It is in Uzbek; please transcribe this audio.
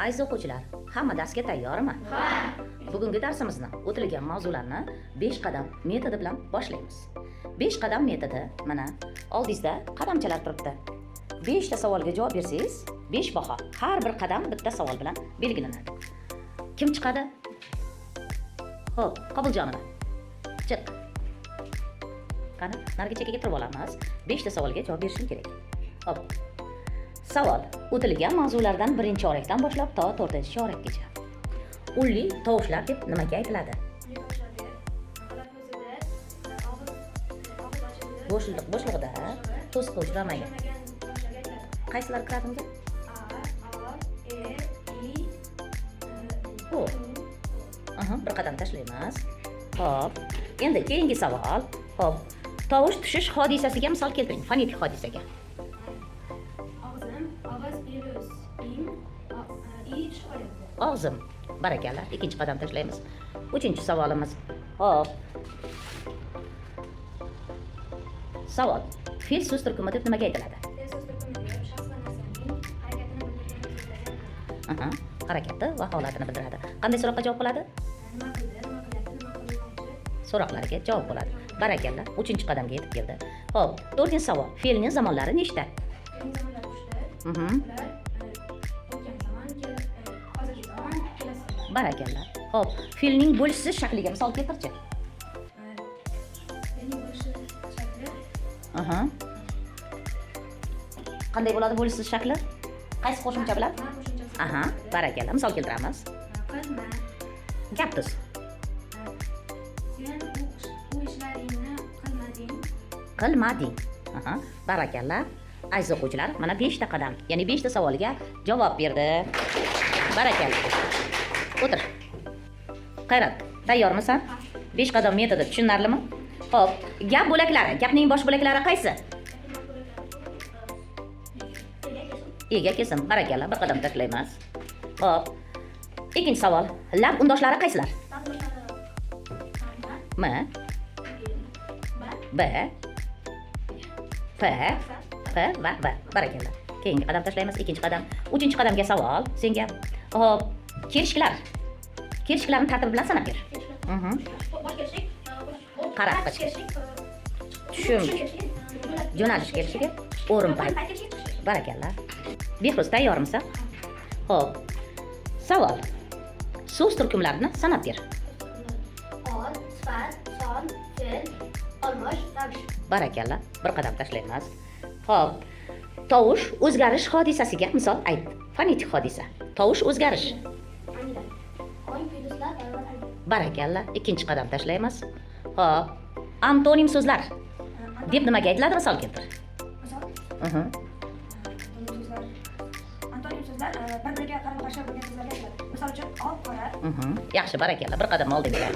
Aziz o'quvchilar, hamma darsga tayyormi? Ha. Bugungi darsimizni o'tilgan mavzularni 5 qadam metodi bilan boshlaymiz. 5 qadam metodi mana oldingizda qadamchalar turibdi. 5 ta savolga javob bersangiz, 5 baho. Har bir qadam bitta savol bilan belgilanadi. Kim chiqadi? Xo'p, Qobuljonova. Chiq. Qani, narigi chekkaga turib olamiz. 5 ta savolga javob berishim kerak. Xo'p. Savol: o'tilgan mavzulardan birinchi chorakdan boshlab to 4-chorakgacha. Unli tovushlar deb nimaga aytiladi? Bo'shliqda to'siqqa uchramagan. Qaysilar kiradi unga? O. Bir qadam tashlaymiz. Xo'p. Endi keyingi savol. Xo'p. Tovush tushish hodisasiga misol keltiring, fonetik hodisaga. Og'zim. Barakalla. Ikkinchi qadam tashlaymiz. Uchinchi savolimiz. Xo'p. Savol: fe'l so'z turkumi deb nimaga aytiladi? Fe'l so'z turkumiga shaxs va narsaning harakatini bildiradi. Harakati va holatini bildiradi. Qanday so'roqqa javob bo'ladi? Nima qildi, nima qilyapti, nima qilmoqchi? So'roqlarga javob bo'ladi. Barakalla. 3-qadamga yetib keldi. Xo'p, 4-savol. Fe'lning zamonlari nechta? Fe'lning zamonlari 3ta. Ular o'tgan zaman, hozirgi zaman, kelasi zaman. Barakalla. Xo'p, fe'lning bo'lishsiz shakliga misol keltirchi. Fe'lning bo'lishi shakli Qanday bo'ladi bo'lishsiz shakli? Qaysi qo'shimcha bilan? ma qo'shimchasi. Barakalla. Misol keltiramiz. Qilma. Gap tuz. Sen u ishlaringni Qilmading. qilmading. Barakalla. Aziz o'quvchilar, mana 5 ta qadam, ya'ni 5 ta savolga javob berdi. Barakalla. O'tir. Qayrat, tayyormisan? 5 qadam metodi tushunarlimi? Xo'p, gap bo'laklari, gapning bosh bo'laklari qaysi? Ega kesim. Barakalla, bir qadam tashlaymiz. Xo'p. Ikkinchi savol. Lab undoshlari qaysilar? M, B, F, F va B. Barakalla. Keyingi qadam tashlaymiz. Ikkinchi qadam. Uchinchi qadamga savol. Senga. Xo'p, kelishkilar. Kelishkilarni tartibi bilan sanab ber. Qarab chiqish. Tushum. Jo'nalish kelishiga o'rin payt. Barakalla. Behruz, tayyormisan? Xo'p. Savol: so'z turkumlarini sanab ber. Ol, sifat, son, fe'l, olmosh, ravish. Barakalla. Bir qadam tashlaymiz. Xo'p. Tovush o'zgarish hodisasiga misol ayt. Fonetik hodisa. Tovush o'zgarish. Barakalla. Ikkinchi qadam tashlaymiz. Xo'p. Antonim so'zlar deb nimaga aytiladi? Misol keltir. Antonim so'zlar bir-biriga qarama-qarshi bo'lgan so'zlarga aytiladi. Misol uchun oq, qora. Yaxshi, barakalla. Bir qadam oldinglar.